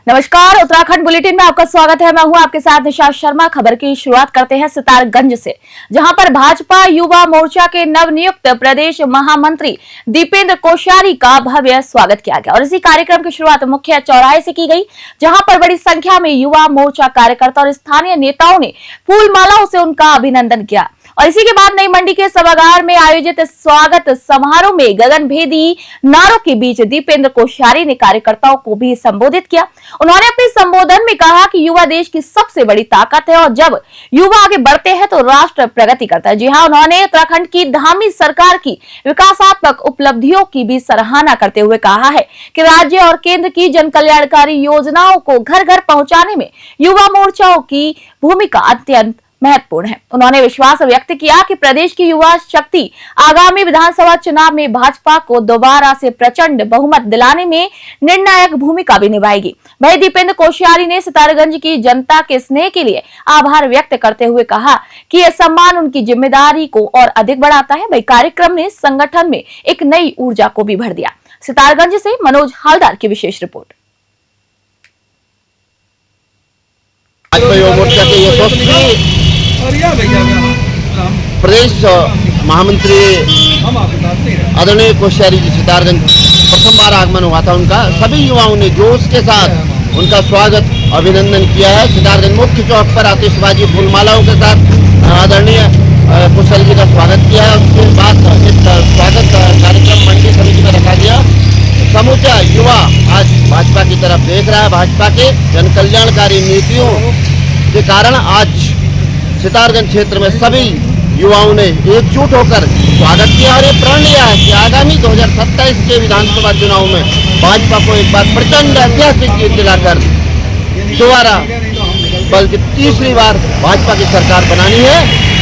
नमस्कार, उत्तराखंड बुलेटिन में आपका स्वागत है। मैं हूं आपके साथ निशा शर्मा। खबर की शुरुआत करते हैं सितारगंज से, जहां पर भाजपा युवा मोर्चा के नवनियुक्त प्रदेश महामंत्री दीपेंद्र कोश्यारी का भव्य स्वागत किया गया और इसी कार्यक्रम की शुरुआत मुख्य चौराहे से की गई, जहां पर बड़ी संख्या में युवा मोर्चा कार्यकर्ता और स्थानीय नेताओं ने फूल मालाओं से उनका अभिनंदन किया। और इसी के बाद नई मंडी के सभागार में आयोजित स्वागत समारोह में गगनभेदी नारों के बीच दीपेंद्र कोश्यारी ने कार्यकर्ताओं को भी संबोधित किया। उन्होंने अपने संबोधन में कहा कि युवा देश की सबसे बड़ी ताकत है और जब युवा आगे बढ़ते हैं तो राष्ट्र प्रगति करता है। जी हां, उन्होंने उत्तराखंड की धामी सरकार की विकासात्मक उपलब्धियों की भी सराहना करते हुए कहा है कि राज्य और केंद्र की जन कल्याणकारी योजनाओं को घर घर पहुंचाने में युवा मोर्चाओं की भूमिका अत्यंत महत्वपूर्ण है। उन्होंने विश्वास व्यक्त किया कि प्रदेश की युवा शक्ति आगामी विधानसभा चुनाव में भाजपा को दोबारा से प्रचंड बहुमत दिलाने में निर्णायक भूमिका भी निभाएगी। वहीं दीपेंद्र कोश्यारी ने सितारगंज की जनता के स्नेह के लिए आभार व्यक्त करते हुए कहा कि यह सम्मान उनकी जिम्मेदारी को और अधिक बढ़ाता है। वही कार्यक्रम ने संगठन में एक नई ऊर्जा को भी भर दिया। सितारगंज से मनोज हालदार की विशेष रिपोर्ट। प्रदेश महामंत्री आदरणीय कोश्यारी जी सितारगंज प्रथम बार आगमन हुआ था उनका। सभी युवाओं ने जोश के साथ उनका स्वागत अभिनंदन किया है। सितारगंज मुख्य चौक पर आतिशबाजी फूलमालाओं के साथ आदरणीय कोश्यारी जी का स्वागत किया है। उसके बाद स्वागत कार्यक्रम मंडी समिति में रखा गया। समूचा युवा आज भाजपा की तरफ देख रहा है। भाजपा के जन कल्याणकारी नीतियों के कारण आज सितारगंज क्षेत्र में सभी युवाओं ने एकजुट होकर स्वागत किया और ये प्रण लिया है कि आगामी 2027 के विधानसभा चुनाव में भाजपा को एक बार प्रचंड ऐतिहासिक जीत दिलाकर दोबारा बल्कि तीसरी बार भाजपा की सरकार बनानी है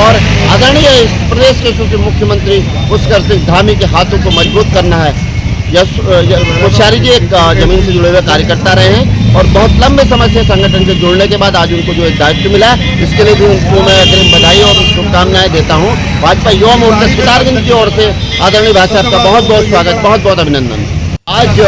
और आदरणीय इस प्रदेश के यशस्वी मुख्यमंत्री पुष्कर सिंह धामी के हाथों को मजबूत करना है। कोश्यारी जी एक जमीन से जुड़े हुए कार्यकर्ता रहे हैं और बहुत लंबे समय से संगठन से जुड़ने के बाद आज उनको जो एक दायित्व मिला है, इसके लिए भी उनको मैं अग्रिम बधाई और शुभकामनाएं देता हूं। भाजपा युवा मोर्चा सितारगंज की ओर से आदरणीय भाई साहब का बहुत बहुत स्वागत, बहुत बहुत अभिनंदन। आज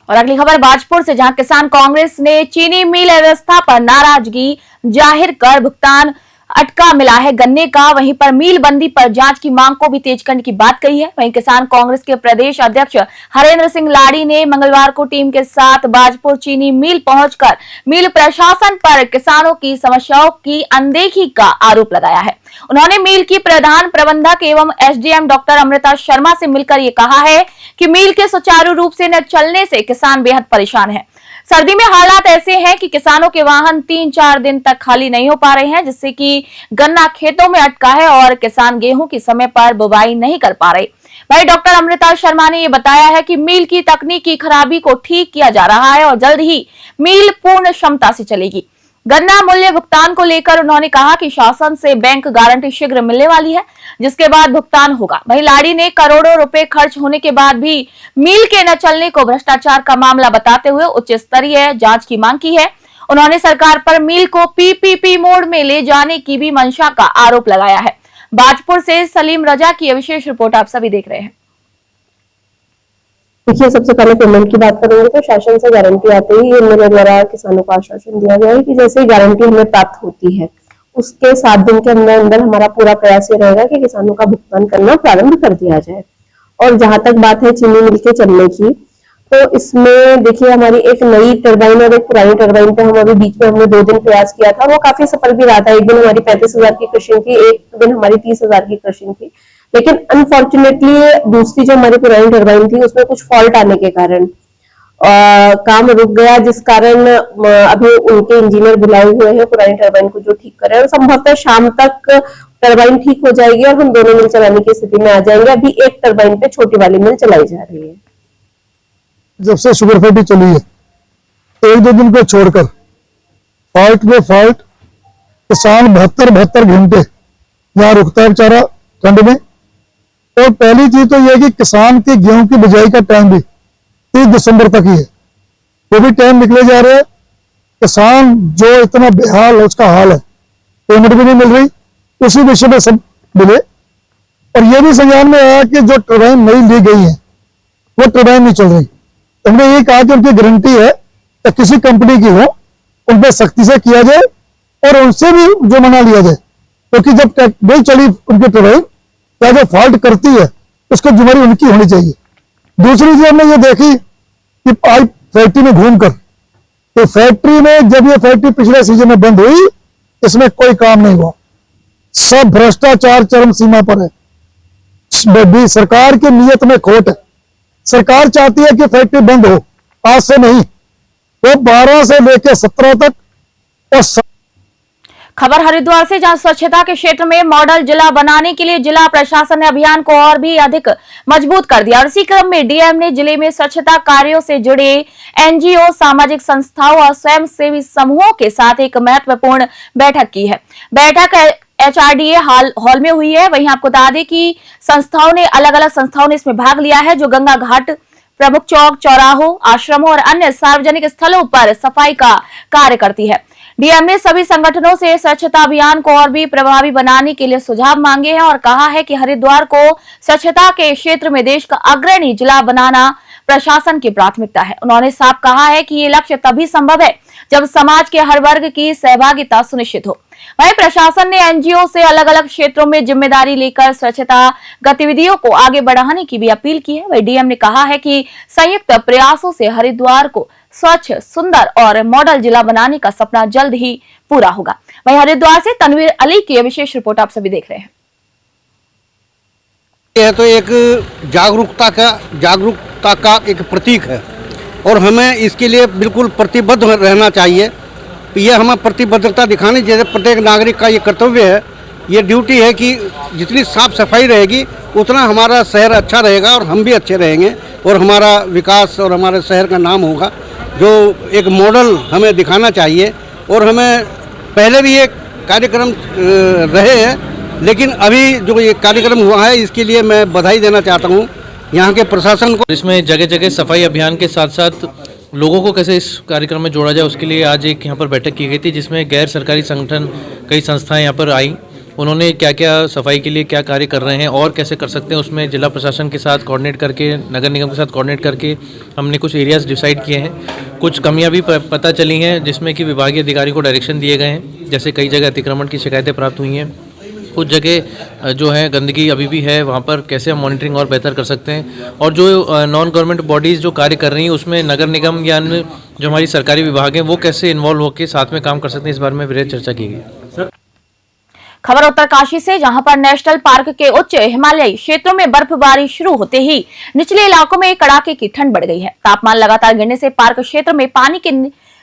और अगली खबर भाजपुर से, जहां किसान कांग्रेस ने चीनी मिल व्यवस्था पर नाराजगी जाहिर कर भुगतान अटका मिला है गन्ने का। वहीं पर मिल बंदी पर जांच की मांग को भी तेज करने की बात कही है। वहीं किसान कांग्रेस के प्रदेश अध्यक्ष हरेंद्र सिंह लाड़ी ने मंगलवार को टीम के साथ बाजपुर चीनी मिल पहुंचकर मिल प्रशासन पर किसानों की समस्याओं की अनदेखी का आरोप लगाया है। उन्होंने मिल की प्रधान प्रबंधक एवं एसडीएम डॉक्टर अमृता शर्मा से मिलकर ये कहा है कि मिल के सुचारू रूप से न चलने से किसान बेहद परेशान है। सर्दी में हालात ऐसे हैं कि किसानों के वाहन 3-4 दिन तक खाली नहीं हो पा रहे हैं, जिससे कि गन्ना खेतों में अटका है और किसान गेहूं की समय पर बुवाई नहीं कर पा रहे। भाई डॉक्टर अमृता शर्मा ने ये बताया है कि मिल की तकनीकी खराबी को ठीक किया जा रहा है और जल्द ही मिल पूर्ण क्षमता से चलेगी। गन्ना मूल्य भुगतान को लेकर उन्होंने कहा कि शासन से बैंक गारंटी शीघ्र मिलने वाली है, जिसके बाद भुगतान होगा। वहीं लाड़ी ने करोड़ों रुपए खर्च होने के बाद भी मिल के न चलने को भ्रष्टाचार का मामला बताते हुए उच्च स्तरीय जांच की मांग की है। उन्होंने सरकार पर मिल को पीपीपी मोड में ले जाने की भी मंशा का आरोप लगाया है। बाजपुर से सलीम रजा की विशेष रिपोर्ट आप सभी देख रहे हैं। देखिए, सबसे पहले पेमेंट की बात करेंगे तो शासन से गारंटी आते ही मेरे द्वारा किसानों को आश्वासन दिया गया है कि जैसे ही गारंटी हमें प्राप्त होती है उसके 7 दिन के अंदर अंदर हमारा पूरा प्रयास ये रहेगा कि किसानों का भुगतान करना प्रारंभ कर दिया जाए। और जहां तक बात है चीनी मिल के चलने की, तो इसमें देखिए हमारी एक नई टरबाइन और एक पुरानी टरबाइन पे हम अभी बीच में हमने 2 दिन प्रयास किया था। वो काफी सफल भी रहा था। एक दिन हमारी 35,000 की क्रशिंग थी, एक दिन हमारी 30,000 की क्रशिंग थी। लेकिन अनफॉर्चुनेटली दूसरी जो हमारी पुरानी टरबाइन थी उसमें कुछ फॉल्ट आने के कारण काम रुक गया, जिस कारण अभी उनके इंजीनियर बुलाए हुए हैं पुरानी टरबाइन को जो ठीक करे और संभवतः शाम तक टरबाइन ठीक हो जाएगी और हम दोनों मिल चलाने की स्थिति में आ जाएंगे। अभी एक टरबाइन पे छोटी वाली मिल चलाई जा रही है। जब से शुगर फैक्ट्री चली है 1-2 दिन को छोड़कर फॉल्ट पे फॉल्ट, किसान 72 घंटे यहाँ रुकता है बेचारा ठंड में। और पहली चीज तो यह कि किसान के गेहूं की बिजाई का टाइम भी 30 दिसंबर तक ही है, वो भी टाइम निकले जा रहे हैं। किसान जो इतना बेहाल है उसका हाल है, पेमेंट भी नहीं मिल रही। उसी विषय में सब मिले और यह भी संज्ञान में आया कि जो टरबाइन नई ली गई है वो टरबाइन नहीं चल रही। हमने ये कहा कि उनकी गारंटी है या किसी कंपनी की हो, उन पर सख्ती से किया जाए और उनसे भी जुर्माना लिया जाए, क्योंकि जब नहीं चली उनकी टरबाइन या जो फॉल्ट करती है उसको जिम्मेदारी उनकी होनी चाहिए। दूसरी चीज हमने ये देखी कि पाइप फैक्ट्री में घूमकर, तो फैक्ट्री में जब ये फैक्ट्री पिछले सीजन में बंद हुई, इसमें कोई काम नहीं हुआ, सब भ्रष्टाचार चरम सीमा पर है। सरकार की नीयत में खोट है। सरकार चाहती है कि फैक्ट्री बंद हो, आज से नहीं तो 12 से लेकर 17 तक। और खबर हरिद्वार से, जहां स्वच्छता के क्षेत्र में मॉडल जिला बनाने के लिए जिला प्रशासन ने अभियान को और भी अधिक मजबूत कर दिया और इसी क्रम में डीएम ने जिले में स्वच्छता कार्यों से जुड़े एनजीओ, सामाजिक संस्थाओं और स्वयंसेवी समूहों के साथ एक महत्वपूर्ण बैठक की है। बैठक एचआरडीए हॉल में हुई है। वहीं आपको बता दें कि अलग अलग संस्थाओं ने इसमें भाग लिया है, जो गंगा घाट, प्रमुख चौक, चौराहों, आश्रमों और अन्य सार्वजनिक स्थलों पर सफाई का कार्य करती है। डीएम ने सभी संगठनों से स्वच्छता अभियान को और भी प्रभावी बनाने के लिए सुझाव मांगे हैं और कहा है कि हरिद्वार को स्वच्छता के क्षेत्र में देश का अग्रणी जिला बनाना प्रशासन की प्राथमिकता है। उन्होंने साफ कहा है कि ये लक्ष्य तभी संभव है जब समाज के हर वर्ग की सहभागिता सुनिश्चित हो। वहीं प्रशासन ने एनजीओ से अलग अलग क्षेत्रों में जिम्मेदारी लेकर स्वच्छता गतिविधियों को आगे बढ़ाने की भी अपील की है। वहीं डीएम ने कहा है कि संयुक्त प्रयासों से हरिद्वार को स्वच्छ, सुंदर और मॉडल जिला बनाने का सपना जल्द ही पूरा होगा। वहीं हरिद्वार से तनवीर अली की विशेष रिपोर्ट आप सभी देख रहे हैं। यह तो एक जागरूकता का एक प्रतीक है और हमें इसके लिए बिल्कुल प्रतिबद्ध रहना चाहिए। यह हमें प्रतिबद्धता दिखानी चाहिए। प्रत्येक नागरिक का ये कर्तव्य है, ये ड्यूटी है कि जितनी साफ सफाई रहेगी उतना हमारा शहर अच्छा रहेगा और हम भी अच्छे रहेंगे और हमारा विकास और हमारे शहर का नाम होगा। जो एक मॉडल हमें दिखाना चाहिए और हमें पहले भी ये कार्यक्रम रहे हैं, लेकिन अभी जो ये कार्यक्रम हुआ है इसके लिए मैं बधाई देना चाहता हूँ यहाँ के प्रशासन को। इसमें जगह जगह सफाई अभियान के साथ साथ लोगों को कैसे इस कार्यक्रम में जोड़ा जाए, उसके लिए आज एक यहाँ पर बैठक की गई थी, जिसमें गैर सरकारी संगठन, कई संस्थाएं यहाँ पर आई। उन्होंने क्या क्या सफाई के लिए क्या कार्य कर रहे हैं और कैसे कर सकते हैं, उसमें जिला प्रशासन के साथ कोऑर्डिनेट करके, नगर निगम के साथ कोऑर्डिनेट करके हमने कुछ एरियाज़ डिसाइड किए हैं। कुछ कमियां भी पता चली हैं, जिसमें कि विभागीय अधिकारी को डायरेक्शन दिए गए हैं। जैसे कई जगह अतिक्रमण की शिकायतें प्राप्त हुई हैं, कुछ जगह जो है गंदगी अभी भी है, वहाँ पर कैसे हम मॉनिटरिंग और बेहतर कर सकते हैं, और जो नॉन गवर्नमेंट बॉडीज़ जो कार्य कर रही हैं उसमें नगर निगम या अन्य जो हमारी सरकारी विभाग हैं वो कैसे इन्वॉल्व होकर साथ में काम कर सकते हैं, इस बारे में विशेष चर्चा की गई। खबर उत्तरकाशी से, जहां पर नेशनल पार्क के उच्च हिमालयी क्षेत्रों में बर्फबारी शुरू होते ही निचले इलाकों में कड़ाके की ठंड बढ़ गई है। तापमान लगातार गिरने से पार्क क्षेत्र में पानी के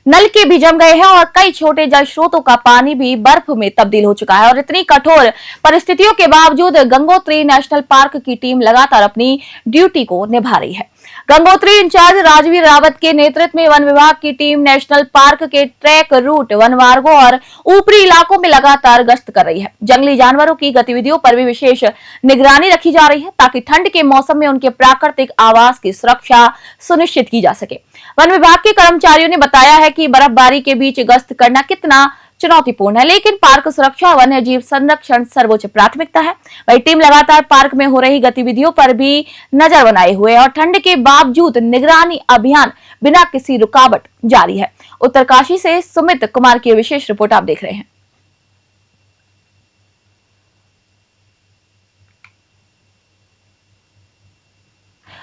नलके भी जम गए हैं और कई छोटे जल स्रोतों का पानी भी बर्फ में तब्दील हो चुका है। और इतनी कठोर परिस्थितियों के बावजूद गंगोत्री नेशनल पार्क की टीम लगातार अपनी ड्यूटी को निभा रही है। गंगोत्री इंचार्ज राजवीर रावत के नेतृत्व में वन विभाग की टीम नेशनल पार्क के ट्रैक रूट, वन मार्गों और ऊपरी इलाकों में लगातार गश्त कर रही है। जंगली जानवरों की गतिविधियों पर भी विशेष निगरानी रखी जा रही है, ताकि ठंड के मौसम में उनके प्राकृतिक आवास की सुरक्षा सुनिश्चित की जा सके। वन विभाग के कर्मचारियों ने बताया है कि बर्फबारी के बीच गश्त करना कितना चुनौतीपूर्ण है, लेकिन पार्क सुरक्षा और वन्य जीव संरक्षण सर्वोच्च प्राथमिकता है। वही टीम लगातार पार्क में हो रही गतिविधियों पर भी नजर बनाए हुए और ठंड के बावजूद निगरानी अभियान बिना किसी रुकावट जारी है। उत्तरकाशी से सुमित कुमार की विशेष रिपोर्ट आप देख रहे हैं।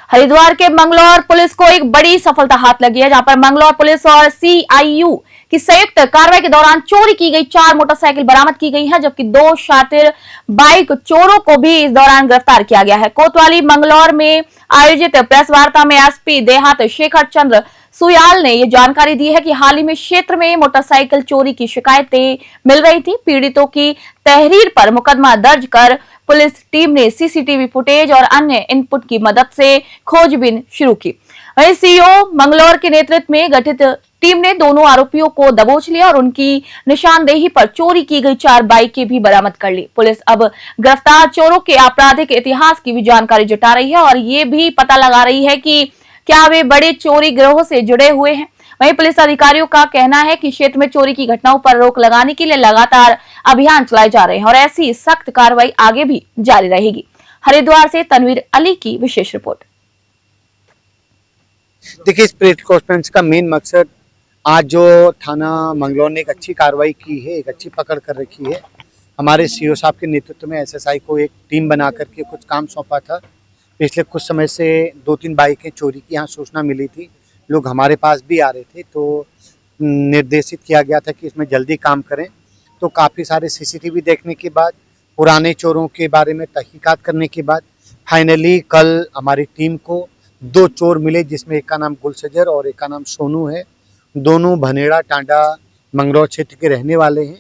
हरिद्वार के मंगलौर पुलिस को एक बड़ी सफलता हाथ लगी है, जहां पर मंगलौर पुलिस और सीआईयू की संयुक्त कार्रवाई के दौरान चोरी की गई 4 मोटरसाइकिल बरामद की गई है, जबकि 2 शातिर बाइक चोरों को भी इस दौरान गिरफ्तार किया गया है। कोतवाली मंगलौर में आयोजित प्रेस वार्ता में एसपी देहात शेखर चंद्र सुयाल ने ये जानकारी दी है कि हाल ही में क्षेत्र में मोटरसाइकिल चोरी की शिकायतें मिल रही थी। पीड़ितों की तहरीर पर मुकदमा दर्ज कर पुलिस टीम ने सीसीटीवी फुटेज और अन्य इनपुट की मदद से खोजबीन शुरू की। वहीं सीओ मंगलौर के नेतृत्व में गठित टीम ने दोनों आरोपियों को दबोच लिया और उनकी निशानदेही पर चोरी की गई 4 बाइकें भी बरामद कर ली। पुलिस अब गिरफ्तार चोरों के आपराधिक इतिहास की भी जानकारी जुटा रही है और ये भी पता लगा रही है कि क्या वे बड़े चोरी गिरोह से जुड़े हुए हैं। वहीं पुलिस अधिकारियों का कहना है कि क्षेत्र में चोरी की घटनाओं पर रोक लगाने के लिए लगातार अभियान चलाए जा रहे हैं और ऐसी सख्त कार्रवाई आगे भी जारी रहेगी। हरिद्वार से तनवीर अली की विशेष रिपोर्ट। देखिए, इस प्रेस कॉन्फ्रेंस का मेन मकसद आज जो थाना मंगलौर ने एक अच्छी कार्रवाई की है, एक अच्छी पकड़ कर रखी है। हमारे सीओ साहब के नेतृत्व में एसएसआई को एक टीम बना करके कुछ काम सौंपा था। पिछले कुछ समय से 2-3 बाइकें चोरी की यहाँ सूचना मिली थी, लोग हमारे पास भी आ रहे थे, तो निर्देशित किया गया था कि इसमें जल्दी काम करें। तो काफ़ी सारे सीसीटीवी देखने के बाद, पुराने चोरों के बारे में तहकीकात करने के बाद फाइनली कल हमारी टीम को 2 चोर मिले, जिसमें एक का नाम गुलशजर और एक का नाम सोनू है। दोनों भनेड़ा टांडा मंगलौर क्षेत्र के रहने वाले हैं।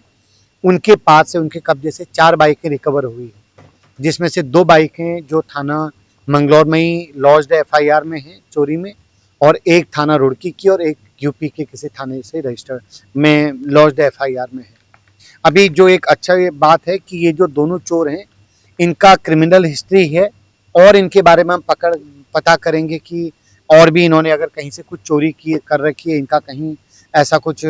उनके पास से, उनके कब्जे से 4 बाइकें रिकवर हुई है, जिसमें से 2 बाइकें जो थाना मंगलौर में ही लॉज्ड एफआईआर में है चोरी में, और एक थाना रुड़की की और एक यूपी के किसी थाने से रजिस्टर्ड में लॉज्ड एफआईआर में है। अभी जो एक अच्छा ये बात है कि ये जो दोनों चोर हैं, इनका क्रिमिनल हिस्ट्री है और इनके बारे में हम पता करेंगे कि और भी इन्होंने अगर कहीं से कुछ चोरी की कर रखी है, इनका कहीं ऐसा कुछ।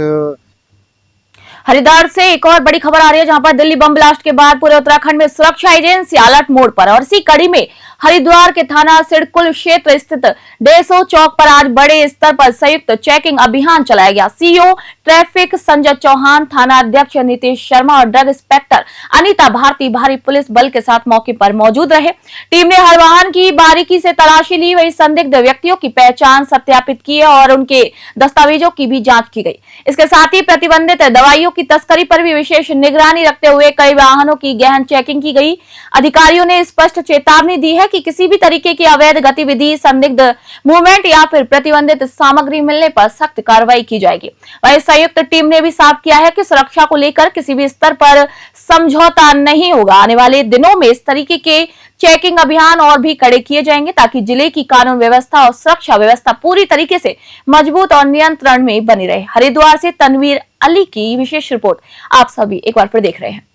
हरिद्वार से एक और बड़ी खबर आ रही है, जहां पर दिल्ली बम ब्लास्ट के बाद पूरे उत्तराखंड में सुरक्षा एजेंसी अलर्ट मोड पर, और इसी कड़ी में हरिद्वार के थाना सिडकुल क्षेत्र स्थित 150 चौक पर आज बड़े स्तर पर संयुक्त चेकिंग अभियान चलाया गया। सीओ ट्रैफिक संजय चौहान, थाना अध्यक्ष नीतीश शर्मा और ड्रग इंस्पेक्टर अनीता भारती भारी पुलिस बल के साथ मौके पर मौजूद रहे। टीम ने हर वाहन की बारीकी से तलाशी ली, वही संदिग्ध व्यक्तियों की पहचान सत्यापित की है और उनके दस्तावेजों की भी जांच की गई। इसके साथ ही प्रतिबंधित दवाइयों की तस्करी पर भी विशेष निगरानी रखते हुए कई वाहनों की गहन चेकिंग की गई। अधिकारियों ने स्पष्ट चेतावनी दी है कि किसी भी तरीके की अवैध गतिविधि, संदिग्ध मूवमेंट या फिर प्रतिबंधित सामग्री मिलने पर सख्त कार्रवाई की जाएगी। वहीं संयुक्त टीम ने भी साफ किया है कि सुरक्षा को लेकर किसी भी स्तर पर समझौता नहीं होगा। आने वाले दिनों में इस तरीके के चेकिंग अभियान और भी कड़े किए जाएंगे, ताकि जिले की कानून व्यवस्था और सुरक्षा व्यवस्था पूरी तरीके से मजबूत और नियंत्रण में बनी रहे। हरिद्वार से तनवीर अली की विशेष रिपोर्ट आप सभी एक बार फिर देख रहे हैं।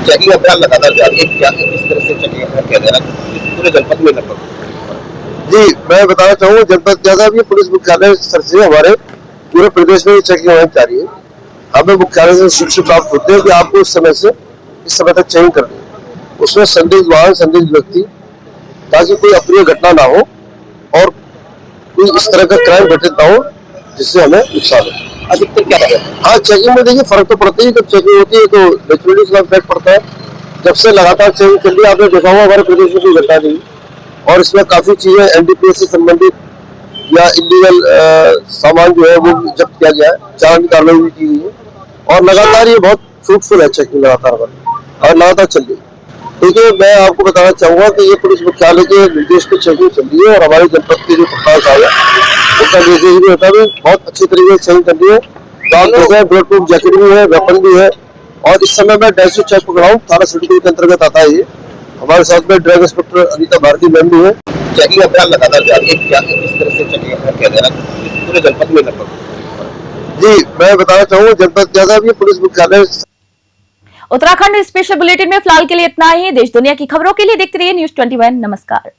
चेकिंग अभियान लगातार जारी है, क्या किस तरह से चेकिंग अभियान किया जा रहा है पूरे जनपद में लगभग? जी, मैं बताना चाहूँगा जनपद ज्यादा भी पुलिस मुख्यालय स्तर से हमारे पूरे प्रदेश में चेकिंग अभियान जारी है। हमें मुख्यालय से सूचना प्राप्त होते हैं कि आपको इस समय तक चेकिंग करनी है। उसमें संदिग्ध वाहन, संदिग्ध व्यक्ति, ताकि कोई अप्रिय घटना ना हो और कोई इस तरह का क्राइम घटित ना हो जिससे हमें नुकसान हो। अधिकतर क्या है? हाँ, चेकिंग में देखिए फर्क तो पड़ता ही है। जब चेकिंग होती है तो नेचुरली उसका इफेक्ट पड़ता है। जब से लगातार चेकिंग चल रही है, आपने देखा होगा हमारे प्रदेश में कोई घटना नहीं, और इसमें काफी चीजें एनडीपीएस से संबंधित या इलीगल सामान जो है वो जब्त किया गया है, चालान की कार्रवाई भी की गई है, और लगातार ये बहुत फ्रूटफुल है चेकिंग लगातार और लगातार चल रही है। देखिए, मैं आपको बताना चाहूंगा कि ये पुलिस मुख्यालय के निर्देश पे चेकिंग चल रही है और हमारे जनपद के जो प्रधान साहब है उसका निर्देश भी होता है, बहुत अच्छी तरीके से चेकिंग चल रही है। तो आप देख रहे हैं बुलेट प्रूफ जैकेट भी है, वेपन भी है, और इस समय मैं 150 चेक पकड़ा हूँ, थाना सिडकुल के अंतर्गत आता है ये। हमारे साथ में drug inspector Anita Bharti ma'am भी है। चेकिंग अभियान लगातार जारी है, क्या किस तरह से चेकिंग अभियान किया जा रहा है पूरे जनपद में लगभग? जी, मैं बताना चाहूँगा जनपद ज्यादा भी पुलिस मुख्यालय। उत्तराखंड स्पेशल बुलेटिन में फिलहाल के लिए इतना ही। देश दुनिया की खबरों के लिए देखते रहिए News 21। नमस्कार।